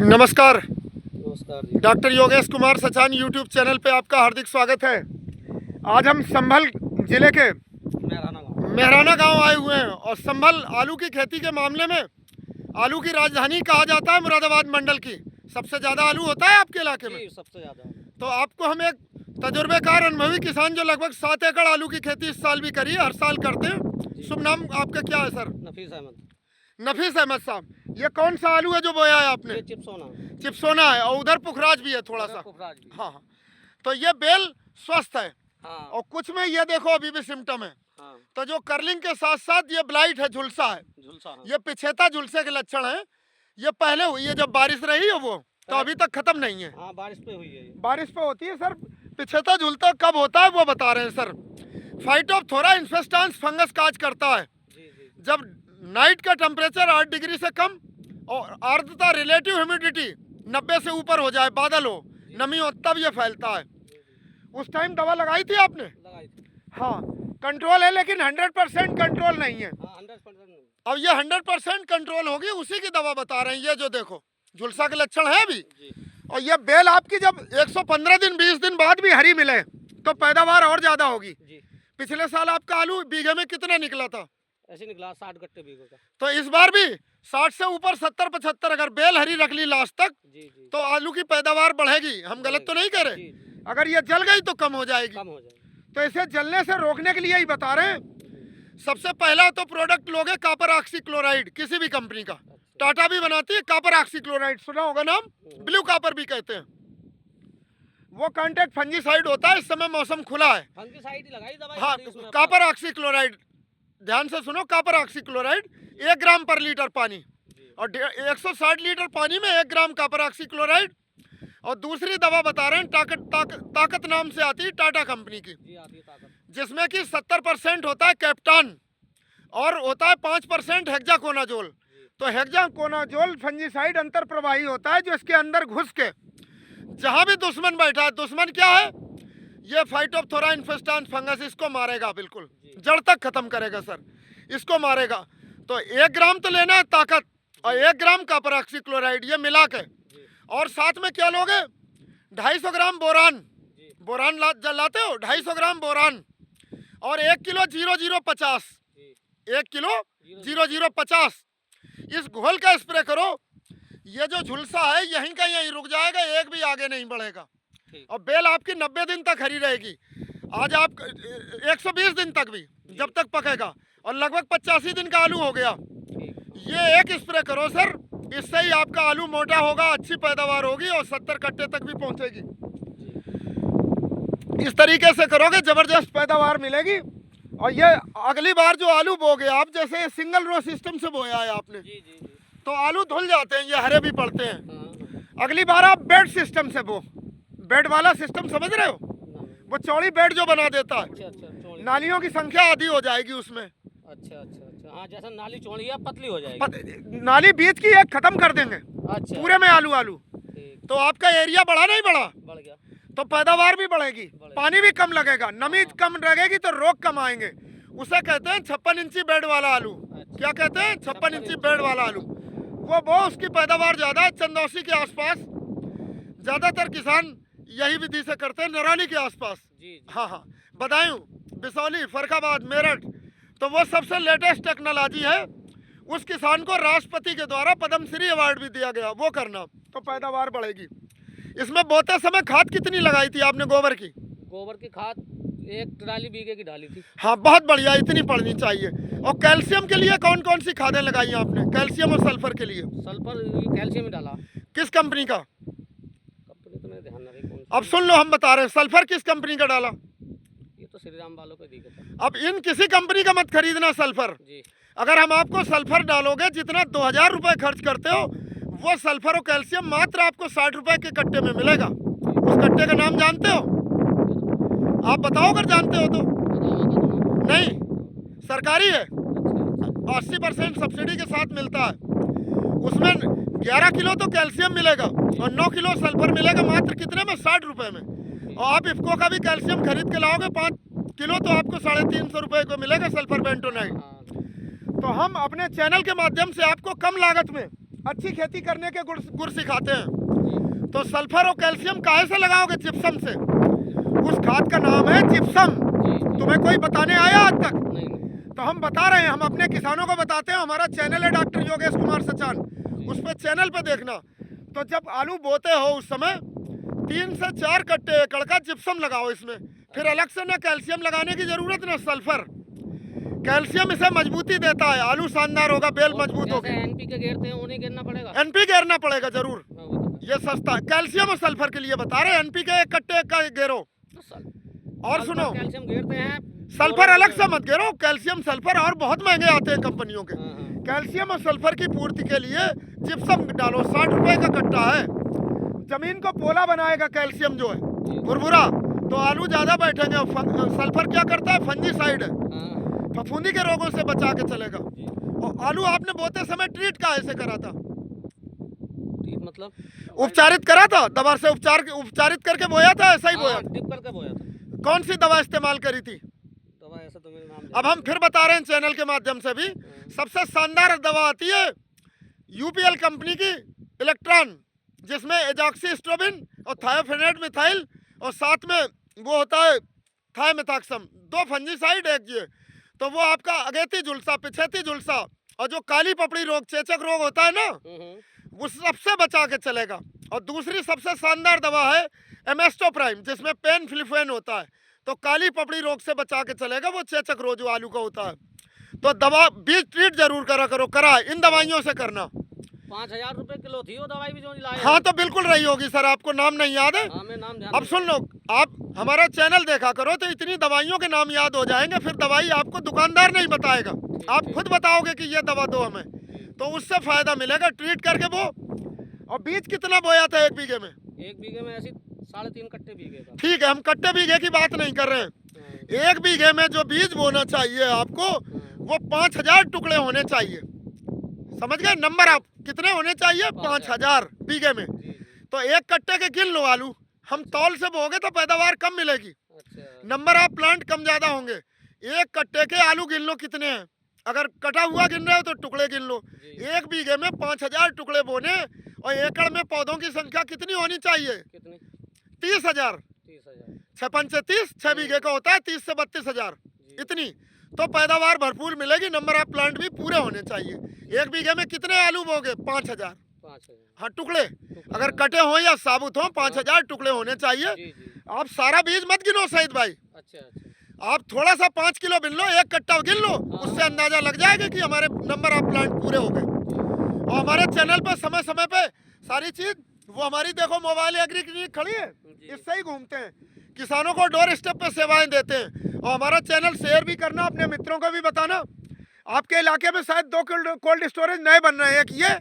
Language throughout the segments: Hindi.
नमस्कार। नमस्कार जी। Doctor Yogesh Kumar Sachan YouTube channel पे आपका हार्दिक स्वागत है। आज हम संभल जिले के मेहराना गांव आए हुए हैं और संभल आलू की खेती के मामले में आलू की राजधानी कहा जाता है मुरादाबाद मंडल की। सबसे ज़्यादा आलू होता है आपके इलाके में? सबसे ज़्यादा। तो आपको हम एक तजुर्बेकार अनुभवी किसान जो लगभग 7 एकड़ आलू की खेती इस साल भी करी है, हर साल करते हैं। शुभ नाम आपका क्या है सर? नफीस अहमद। नफीस अहमद साहब, ये कौन सा आलू है जो बोया है आपने? ये चिपसोना। चिपसोना है और उधर पुखराज भी है थोड़ा सा। हाँ हाँ, तो ये बेल स्वस्थ है। हाँ। और कुछ में ये देखो अभी भी सिम्टम है। हाँ। तो जो कर्लिंग के साथ साथ ये ब्लाइट है, झुलसा है। हाँ। ये पिछेता झुलसे के लक्षण है। ये पहले हुई है जब बारिश रही है वो, तो अभी तक खत्म नहीं है। हाँ, बारिश पे हुई है। बारिश पे होती है सर। पिछेता झुलता कब होता है वो बता रहे हैं सर। फाइटोप्थोरा इन्फेस्टांस फंगस काज करता है। जब नाइट का टेम्परेचर 8 डिग्री से कम और आर्द्रता रिलेटिव ह्यूमिडिटी 90 से ऊपर हो जाए, बादल हो, नमी हो, तब ये फैलता है। उस टाइम दवा लगाई थी आपने? लगाई थी। हाँ, कंट्रोल है लेकिन 100% कंट्रोल नहीं है। हाँ, 100% नहीं। अब ये 100% कंट्रोल होगी, उसी की दवा बता रहे हैं। ये जो देखो झुलसा के लक्षण है अभी। और ये बेल आपकी जब 115 दिन 20 दिन बाद भी हरी मिले तो पैदावार और ज्यादा होगी। पिछले साल आपका आलू बीघे में कितना निकला था? ऐसे निकला 60 गट्टे बीघे का। तो इस बार भी 60 से ऊपर 70-75 अगर बेल हरी रख ली लास्ट तक तो आलू की पैदावार बढ़ेगी। हम गलत तो नहीं कह रहे? अगर ये जल गई तो कम हो जाएगी। तो इसे जलने से रोकने के लिए ही बता रहे हैं। सबसे पहला तो प्रोडक्ट लोगे कॉपर ऑक्सीक्लोराइड, किसी भी कंपनी का। टाटा भी बनाती है कॉपर ऑक्सीक्लोराइड, सुना होगा नाम, ब्लू कॉपर भी कहते हैं। वो कांटेक्ट फंजीसाइड होता है। इस समय मौसम खुला है। फंजीसाइड ही लगाई दवाई। हाँ, कॉपर ऑक्सीक्लोराइड, ध्यान से सुनो। कॉपर ऑक्सीक्लोराइड 1 ग्राम पर लीटर पानी, और 160 लीटर पानी में 1 ग्राम कॉपर ऑक्सीक्लोराइड। और दूसरी दवा बता रहे हैं ताकत नाम से आती है, टाटा कंपनी की, जिसमें कि 70% होता है कैप्टान और होता है 5% हेक्साकोनाजोल। तो हेक्साकोनाजोल फंजीसाइड अंतर प्रवाही होता है जो इसके अंदर घुस के जहां भी दुश्मन बैठा है, दुश्मन क्या है? ये फाइटोप्थोरा इन्फेस्टांस फंगस, इसको मारेगा, बिल्कुल जड़ तक खत्म करेगा सर, इसको मारेगा। तो 1 ग्राम तो लेना है ताकत और 1 ग्राम कॉपर ऑक्सीक्लोराइड, ये मिला के। और साथ में क्या लोगे? 250 ग्राम बोरान। बोरान लाते हो? 250 ग्राम बोरान और 1 किलो 0050, 1 किलो 0050। इस घोल का स्प्रे करो। ये जो झुलसा है यहीं का यहीं रुक जाएगा, एक भी आगे नहीं बढ़ेगा। और बेल आपकी 90 दिन तक हरी रहेगी। आज आप 120 दिन तक भी, जब तक पकेगा, और लगभग 85 दिन का आलू हो गया। ये एक स्प्रे करो सर, इससे ही आपका आलू मोटा होगा, अच्छी पैदावार होगी और 70 कट्टे तक भी पहुंचेगी। इस तरीके से करोगे जबरदस्त पैदावार मिलेगी। और ये अगली बार जो आलू बोगे आप, जैसे सिंगल रो सिस्टम से बोया है आपने, तो आलू धुल जाते हैं, ये हरे भी पड़ते हैं। अगली बार आप बेड सिस्टम से बो, बेड वाला सिस्टम समझ रहे हो? वो चौड़ी बेड जो बना देता है। नालियों की संख्या आधी हो जाएगी उसमें। अच्छा। हाँ, जैसा नाली चौड़ी है पतली हो जाएगी। नाली बीच की एक खत्म कर देंगे। अच्छा। पूरे में आलू तो आपका एरिया बढ़ा नहीं बढ़ा? बढ़ गया। तो पैदावार भी बढ़ेगी, पानी भी कम लगेगा, नमी कम लगेगी तो रोग कम आएंगे। उसे कहते हैं 56 इंची बेड वाला आलू। क्या कहते हैं? 56 इंची बेड वाला आलू। वो उसकी पैदावार ज्यादा है। चंदौसी के आसपास ज्यादातर किसान यही विधि से करते हैं, नरौली के आसपास। हाँ, बदायूं, बिसौली, फरखाबाद, मेरठ। तो वो सबसे लेटेस्ट टेक्नोलॉजी है। उस किसान को राष्ट्रपति के द्वारा पद्मश्री अवार्ड भी दिया गया। वो करना तो पैदावार बढ़ेगी। इसमें बोते समय खाद कितनी लगाई थी आपने? गोबर की खाद 1 ट्राली बीघे की डाली थी। हाँ, बहुत बढ़िया, इतनी पड़नी चाहिए। और कैल्शियम के लिए कौन कौन सी खादें लगाई आपने? कैल्शियम और सल्फर के लिए? सल्फर कैल्शियम डाला। किस कंपनी का? कंपनी तो मेरे ध्यान नहीं। अब सुन लो, हम बता रहे हैं। सल्फर किस कंपनी का डाला? ये तो श्री राम वालों पे दिखा। अब इन किसी कंपनी का मत खरीदना सल्फर। अगर हम आपको सल्फर डालोगे, जितना 2000 रुपए खर्च करते हो, वो सल्फर और कैल्शियम मात्र आपको 60 रुपए के कट्टे में मिलेगा। उस कट्टे का नाम जानते हो? आप बताओ अगर जानते हो तो। नहीं, सरकारी है, 80% सब्सिडी के साथ मिलता है। उसमें 11 किलो तो कैल्शियम मिलेगा और 9 किलो सल्फर मिलेगा। मात्र कितने में? 60 रुपए में। और आप इफ्को का भी कैल्शियम खरीद के लाओगे 5 किलो तो आपको 350 रुपए को मिलेगा सल्फर बेंटोनाइट। तो हम अपने चैनल के माध्यम से आपको कम लागत में अच्छी खेती करने के गुर सिखाते हैं। तो सल्फर और कैल्शियम काहे से लगाओगे? जिप्सम से। उस खाद का नाम है जिप्सम। तुम्हें कोई बताने आया आज तक? नहीं। तो हम बता रहे हैं, हम अपने किसानों को बताते हैं। हमारा चैनल है डॉक्टर योगेश कुमार सचान, उस पर चैनल पे देखना। तो जब आलू बोते हो उस समय 3 से 4 कट्टे एकड़ का जिप्सम लगाओ इसमें। फिर अलग से ना कैल्शियम लगाने की जरूरत ना सल्फर। कैल्शियम इसे मजबूती देता है, आलू शानदार होगा, बेल मजबूत होगी। एनपीके घेरते हैं उन्हें घेरना पड़ेगा। एनपी घेरना पड़ेगा जरूर, हाँ, वो तो है। ये सस्ता है। कैल्शियम और सल्फर के लिए बता रहे हैं, एनपीके 1 कट्टे का घेरो। और सुनो, कैल्शियम घेरते हैं, सल्फर अलग से मत घेरो। कैल्शियम सल्फर और बहुत महंगे आते हैं कंपनियों के। हाँ, हाँ। कैल्शियम और सल्फर की पूर्ति के लिए जिप्सम डालो, 60 रुपए का कट्टा है। जमीन को पोला बनाएगा कैल्शियम जो है, भुरभुरा, तो आलू ज्यादा बैठेंगे। सल्फर क्या करता है? फंजीसाइड है, हाँ, फफूंदी के रोगों से बचा के चलेगा। और आलू आपने बोते समय ट्रीट का ऐसे करा था? मतलब उपचारित करा था, दवा से उपचारित करके बोया था, ऐसा ही बोया था? डिप करके बोया था। कौन सी दवा इस्तेमाल करी थी? दवा ऐसा तो मेरे नाम अब हम फिर बता रहे हैं चैनल के माध्यम से भी। सबसे शानदार दवा आती है यूपीएल कंपनी की इलेक्ट्रॉन, जिसमें एजॉक्सीस्ट्रोबिन और थायोफेनेट मिथाइल और साथ में वो होता है थायमेथाक्सम, 2 फंजीसाइड एक ये। तो वो आपका अगेती झुलसा, पिछेती झुलसा और जो काली पपड़ी रोग, चेचक रोग होता है ना, वो सबसे बचा के चलेगा। और दूसरी सबसे शानदार दवा है एमेस्टोप्राइम, जिसमें पेन फ्लिफेन होता है, तो काली पपड़ी रोग से बचा के चलेगा, वो चेचक रोग जो आलू का होता है। तो दवा बीज ट्रीट जरूर करा करो, करा इन दवाइयों से करना। 5000 रुपए किलो थी वो दवाई भी जो लाए। हाँ तो बिल्कुल रही होगी सर, आपको नाम नहीं याद है? हाँ, मैं नाम ध्यान अब सुन लो, आप हमारा चैनल देखा करो तो इतनी दवाइयों के नाम याद हो जाएंगे। फिर दवाई आपको दुकानदार नहीं बताएगा, आप खुद बताओगे कि ये दवा दो हमें, तो उससे फायदा मिलेगा ट्रीट करके वो। और बीज कितना बोया था 1 बीघे में? 1 बीघे में ऐसी 3.5 कट्टे बीघे का। ठीक है, हम कट्टे बीघे की बात नहीं कर रहे हैं। 1 बीघे में जो बीज बोना चाहिए आपको, वो 5000 टुकड़े होने चाहिए। समझ गए? नंबर आप कितने होने चाहिए? 5000 बीघे में। तो 1 कट्टे के गिन लो आलू। हम तौल से बोगे तो पैदावार कम मिलेगी। अच्छा। नंबर आप प्लांट कम ज्यादा होंगे। 1 कट्टे के आलू गिन लो कितने हैं। अगर कटा हुआ गिन रहे हो तो टुकड़े गिन लो। 1 बीघे में 5000 टुकड़े बोने, और एकड़ में पौधों की संख्या कितनी होनी चाहिए? कितनी? 30,000। 30,000। 6 पंचे 30, 6 बीघे का होता है 30 से 32,000, इतनी तो पैदावार भरपूर मिलेगी। नंबर ऑफ प्लांट भी पूरे होने चाहिए। 1 बीघे में कितने आलू बोगे? 5000। 5000। हाँ, टुकड़े अगर कटे हो या साबुत हो, 5000 टुकड़े होने चाहिए। आप सारा बीज मत गिनो सईद भाई। अच्छा। आप थोड़ा सा 5 किलो गिन लो, 1 कट्टा गिन लो, उससे अंदाजा लग जाएगा कि हमारे नंबर ऑफ प्लांट पूरे हो गए। और हमारे चैनल पर समय समय पे सारी चीज, वो हमारी देखो मोबाइल एग्री क्लिनिक खड़ी है, इससे ही घूमते हैं, किसानों को डोर स्टेप पे सेवाएं देते हैं। और हमारा चैनल शेयर भी करना, अपने मित्रों को भी बताना। आपके इलाके में शायद 2 कोल्ड स्टोरेज नए बन रहे हैं, एक ये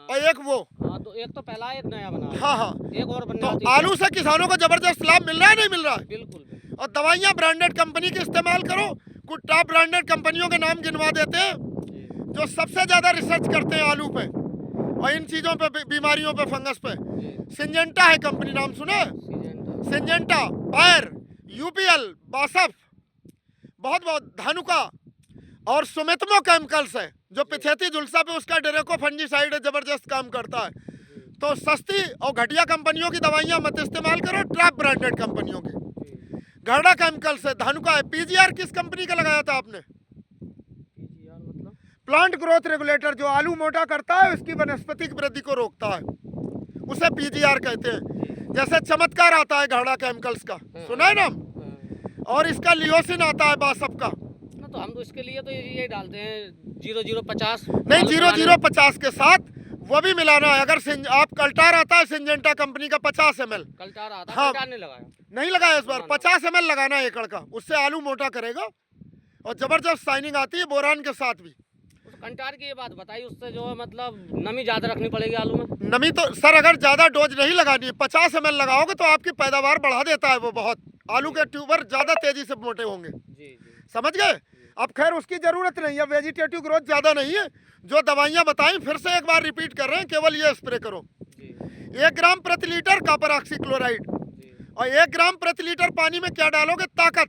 और एक वो। हाँ, तो एक तो पहला, एक नया बना। हाँ, एक और बनने तो वाली है। आलू से किसानों को जबरदस्त लाभ मिल रहा है, नहीं मिल रहा है? बिल्कुल। और दवाइयाँ ब्रांडेड कंपनी की इस्तेमाल करो। कुछ टॉप ब्रांडेड कंपनियों के नाम गिनवा देते हैं जो सबसे ज्यादा रिसर्च करते हैं आलू पे और इन चीजों पे, बीमारियों पे, फंगस पे। सिंजेंटा है कंपनी, नाम सुना? सिंजेंटा, बायर, यूपीएल, बासफ, बहुत धानुका और सुमितमो केमिकल्स है जो पिछेती झुलसा पे उसका डेरेको फंजीसाइड है, जबरदस्त काम करता है। तो सस्ती और घटिया कंपनियों की दवाइयां मत इस्तेमाल करो, टॉप ब्रांडेड कंपनियों की। घरड़ा केमिकल्स है, धानुका है। पीजीआर किस कंपनी का लगाया था आपने? पीजीआर मतलब प्लांट ग्रोथ रेगुलेटर, जो आलू मोटा करता है, उसकी वनस्पतिक वृद्धि को रोकता है, उसे पीजीआर कहते हैं। जैसे चमत्कार आता है घरड़ा केमिकल्स का, सुना है नाम? और इसका लियोसिन आता है बासफ का। ना, तो हम तो इसके लिए तो ये डालते हैं 0050। नहीं, 0050 के साथ वो भी मिलाना है। अगर आप कल्टार आता है सिंजेंटा कंपनी का 50 ml, कल्टार आता है। हाँ, कल्टार नहीं लगाया। नहीं लगाया इस बार। 50 ml लगाना है एकड़ का, उससे आलू मोटा करेगा और जबरदस्त शाइनिंग आती है, बोरान के साथ भी। कंटार की ये बात बताई, उससे जो है मतलब नमी ज्यादा रखनी पड़ेगी आलू में। नमी तो सर अगर ज्यादा डोज नहीं लगानी है, 50 ml लगाओगे तो आपकी पैदावार बढ़ा देता है वो बहुत। आलू के ट्यूबर ज्यादा तेजी से मोटे होंगे। समझ गए? अब खैर उसकी जरूरत नहीं है, वेजिटेटिव ग्रोथ ज्यादा नहीं है। जो दवाइयां बताई फिर से एक बार रिपीट कर रहे हैं, केवल ये स्प्रे करो। 1 ग्राम प्रति लीटर कॉपर ऑक्सीक्लोराइड और 1 ग्राम प्रति लीटर पानी में क्या डालोगे? ताकत,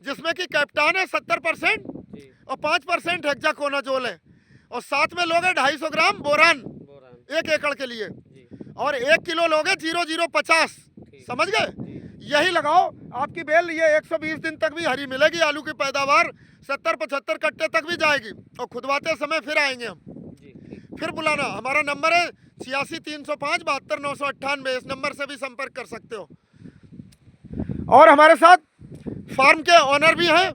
जिसमें कि कैप्टान है 70% और 5% हेक्साकोनाजोल है। और साथ में लोगे 250 ग्राम बोरान, 1 एकड़ के लिए, जी और 1 किलो लोगे 0050, ठीक समझ गए? जी यही लगाओ, आपकी बेल ये 120 दिन तक भी हरी मिलेगी, आलू की पैदावार 70-75 कट्टे तक भी जाएगी। और खुदवाते समय फिर आएंगे हम, जी ठीक फिर बुलाना। हमारा नंबर है 86-305-72-998, इस नंबर से भी संपर्क कर सकते हो। और हमारे साथ फार्म के ओनर भी हैं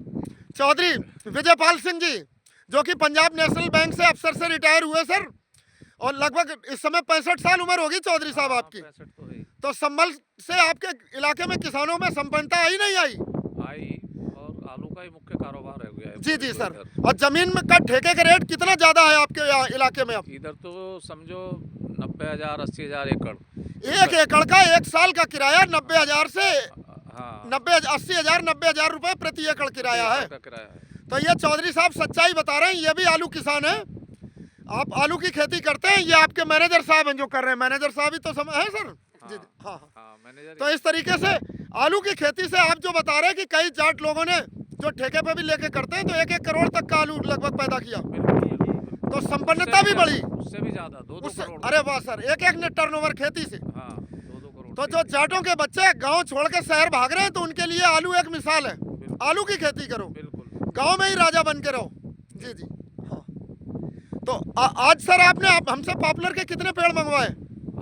चौधरी विजयपाल सिंह जी, जो कि पंजाब नेशनल बैंक से अफसर से रिटायर हुए सर, और लगभग इस समय 65 साल उम्र होगी चौधरी साहब आपकी। 65 तो है ही। तो संभल से आपके इलाके में किसानों में संपन्नता आई नहीं आई? आई, और आलू का ही मुख्य कारोबार है गया है जी पूरे जी तो सर। इधर। और जमीन में का ठेके का रेट कितना ज्यादा है आपके इलाके में? अब इधर तो समझो 90,000 80,000 एकड़। 1 एकड़ का 1 साल का किराया 90,000 से हाँ 80,000 90,000 रुपए प्रति एकड़ किराया है। का किराया है। तो ये चौधरी साहब सच्चाई बता रहे हैं, ये भी आलू किसान है। आप आलू की खेती करते हैं, ये आपके मैनेजर साहब हैं जो कर रहे हैं। मैनेजर साहब ही तो समय है सर। जी जी, हाँ हाँ। हाँ मैनेजर तो इस तरीके से आलू की खेती से आप जो बता रहे हैं कि कई जाट लोगों ने जो ठेके पे भी लेके करते हैं, तो 1-1 करोड़ तक का आलू लगभग पैदा किया, बिल्कुल। तो संपन्नता भी बढ़ी उससे भी ज्यादा 2-2 उससे। करोड़। अरे वाह सर, 1-1 ने टर्नओवर खेती से। हाँ 2-2 करोड़। तो जो जाटों के बच्चे गांव छोड़ के शहर भाग रहे हैं, तो उनके लिए आलू एक मिसाल है। आलू की खेती करो, बिल्कुल गांव में ही राजा बन के रहो। जी जी हाँ। तो आज सर आपने हमसे पॉपुलर के कितने पेड़ मंगवाए?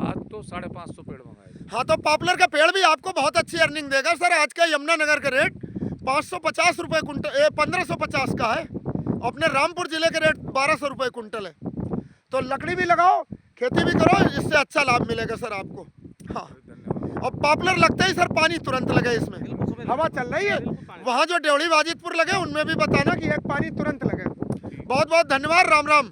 आज तो 550 पेड़ मंगाए। हाँ, तो पॉपुलर का पेड़ भी आपको बहुत अच्छी अर्निंग देगा सर। आज का यमुनानगर का रेट 550 रुपये कुंटल 1550 का है। अपने रामपुर जिले के रेट 1200 रुपये कुंटल है। तो लकड़ी भी लगाओ, खेती भी करो, इससे अच्छा लाभ मिलेगा सर आपको। हाँ, धन्यवाद। और पॉपुलर लगता ही सर पानी तुरंत लगे इसमें। हवा चल रही है, वहाँ जो डेवड़ी वाजिदपुर लगे उनमें भी बताना कि एक पानी तुरंत लगे। बहुत बहुत धन्यवाद, राम राम।